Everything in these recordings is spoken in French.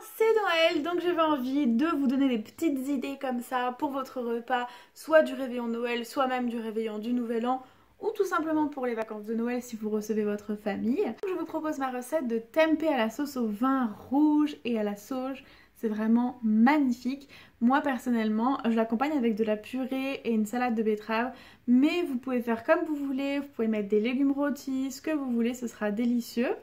c'est Noël, donc j'avais envie de vous donner des petites idées comme ça pour votre repas, soit du réveillon de Noël, soit même du réveillon du Nouvel An, ou tout simplement pour les vacances de Noël si vous recevez votre famille. Je vous propose ma recette de tempeh à la sauce au vin rouge et à la sauge. C'est vraiment magnifique. Moi personnellement, je l'accompagne avec de la purée et une salade de betterave, mais vous pouvez faire comme vous voulez, vous pouvez mettre des légumes rôtis, ce que vous voulez, ce sera délicieux.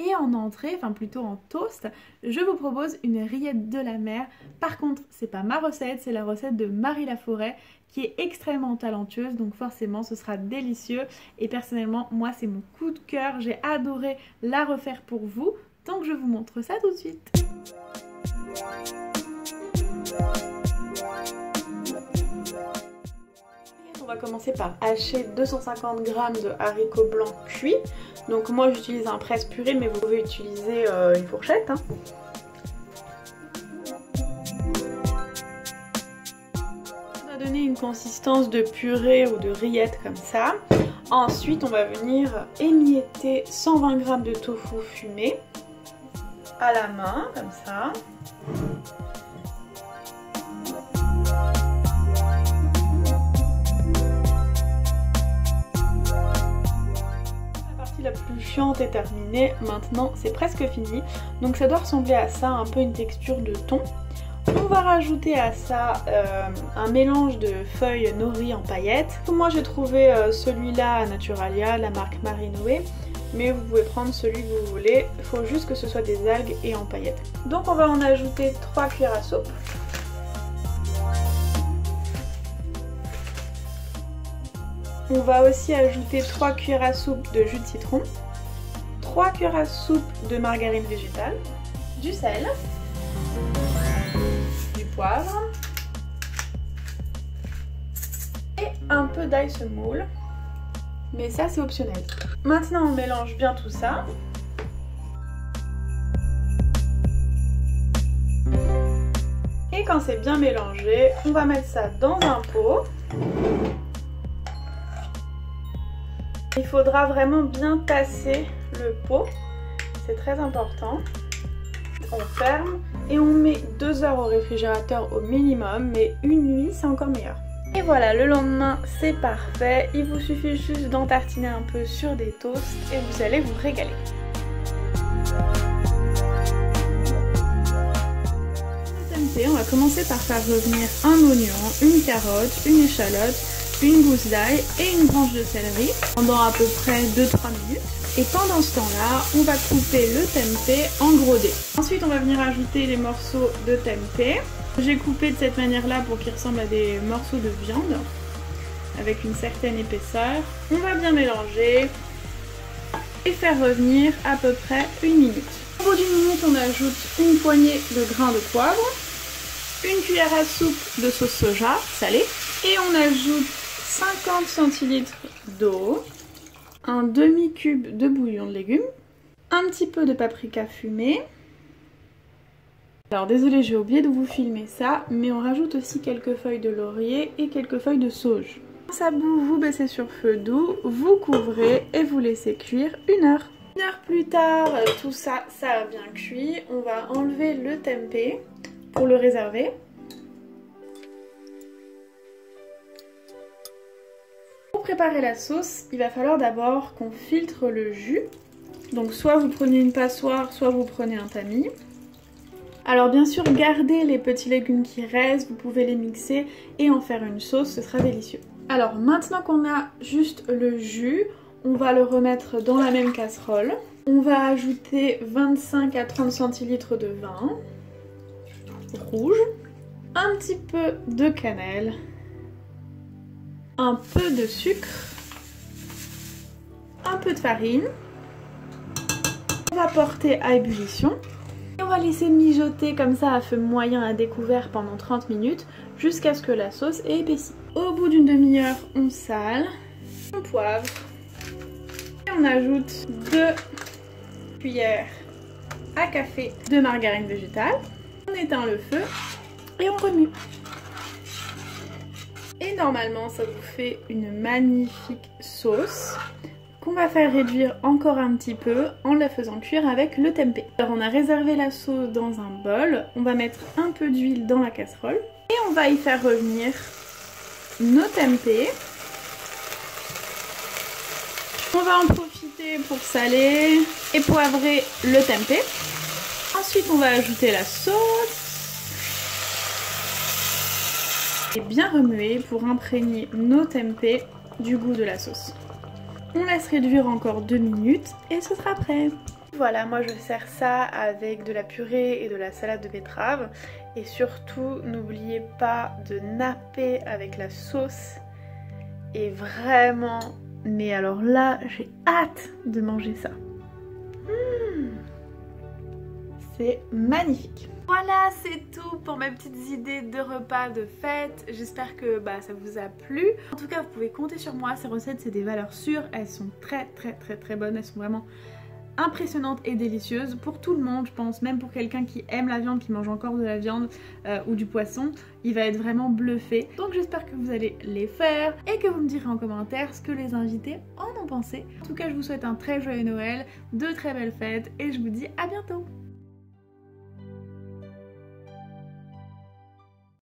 Et en entrée, enfin plutôt en toast, je vous propose une rillette de la mer. Par contre, c'est pas ma recette, c'est la recette de Marie Laforêt qui est extrêmement talentueuse, donc forcément ce sera délicieux. Et personnellement, moi c'est mon coup de cœur, j'ai adoré la refaire pour vous, donc je vous montre ça tout de suite. On va commencer par hacher 250 g de haricots blancs cuits. Donc moi j'utilise un presse-purée, mais vous pouvez utiliser une fourchette. Ça va donner une consistance de purée ou de rillette comme ça. Ensuite on va venir émietter 120 g de tofu fumé à la main, comme ça. La plus chiante est terminée, maintenant c'est presque fini, donc ça doit ressembler à ça, un peu une texture de thon. On va rajouter à ça un mélange de feuilles nori en paillettes. Moi j'ai trouvé celui-là à Naturalia, la marque Marinoé, mais vous pouvez prendre celui que vous voulez, il faut juste que ce soit des algues et en paillettes. Donc on va en ajouter 3 cuillères à soupe. On va aussi ajouter 3 cuillères à soupe de jus de citron, 3 cuillères à soupe de margarine végétale, du sel, du poivre et un peu d'ail semoule, mais ça c'est optionnel. Maintenant on mélange bien tout ça. Et quand c'est bien mélangé, on va mettre ça dans un pot. Il faudra vraiment bien tasser le pot, c'est très important. On ferme et on met 2 heures au réfrigérateur au minimum, mais une nuit c'est encore meilleur. Et voilà, le lendemain c'est parfait, il vous suffit juste d'en tartiner un peu sur des toasts et vous allez vous régaler. On va commencer par faire revenir un oignon, une carotte, une échalote, une gousse d'ail et une branche de céleri pendant à peu près 2-3 minutes. Et pendant ce temps-là, on va couper le tempeh en gros dés. Ensuite, on va venir ajouter les morceaux de tempeh. J'ai coupé de cette manière-là pour qu'ils ressemblent à des morceaux de viande avec une certaine épaisseur. On va bien mélanger et faire revenir à peu près une minute. Au bout d'une minute, on ajoute une poignée de grains de poivre, une cuillère à soupe de sauce soja salée et on ajoute 50 centilitres d'eau, un demi-cube de bouillon de légumes, un petit peu de paprika fumé. Alors désolé, j'ai oublié de vous filmer ça, mais on rajoute aussi quelques feuilles de laurier et quelques feuilles de sauge. Quand ça bout, vous baissez sur feu doux, vous couvrez et vous laissez cuire 1 heure. 1 heure plus tard, tout ça, ça a bien cuit. On va enlever le tempeh pour le réserver. Pour préparer la sauce, il va falloir d'abord qu'on filtre le jus. Donc soit vous prenez une passoire, soit vous prenez un tamis. Alors bien sûr, gardez les petits légumes qui restent, vous pouvez les mixer et en faire une sauce, ce sera délicieux. Alors maintenant qu'on a juste le jus, on va le remettre dans la même casserole. On va ajouter 25 à 30 centilitres de vin rouge, un petit peu de cannelle, un peu de sucre, un peu de farine. On va porter à ébullition. Et on va laisser mijoter comme ça à feu moyen à découvert pendant 30 minutes jusqu'à ce que la sauce ait épaissi. Au bout d'une demi-heure, on sale, on poivre et on ajoute 2 cuillères à café de margarine végétale. On éteint le feu et on remue. Et normalement ça vous fait une magnifique sauce qu'on va faire réduire encore un petit peu en la faisant cuire avec le tempeh. Alors on a réservé la sauce dans un bol, on va mettre un peu d'huile dans la casserole et on va y faire revenir nos tempeh. On va en profiter pour saler et poivrer le tempeh. Ensuite on va ajouter la sauce et bien remuer pour imprégner nos tempeh du goût de la sauce. On laisse réduire encore 2 minutes et ce sera prêt. Voilà, moi je sers ça avec de la purée et de la salade de betterave. Et surtout, n'oubliez pas de napper avec la sauce. Et vraiment, mais alors là, j'ai hâte de manger ça. C'est magnifique. Voilà, c'est tout pour mes petites idées de repas de fête. J'espère que ça vous a plu. En tout cas, vous pouvez compter sur moi. Ces recettes, c'est des valeurs sûres. Elles sont très bonnes. Elles sont vraiment impressionnantes et délicieuses pour tout le monde, je pense. Même pour quelqu'un qui aime la viande, qui mange encore de la viande ou du poisson, il va être vraiment bluffé. Donc j'espère que vous allez les faire et que vous me direz en commentaire ce que les invités en ont pensé. En tout cas, je vous souhaite un très joyeux Noël, de très belles fêtes et je vous dis à bientôt.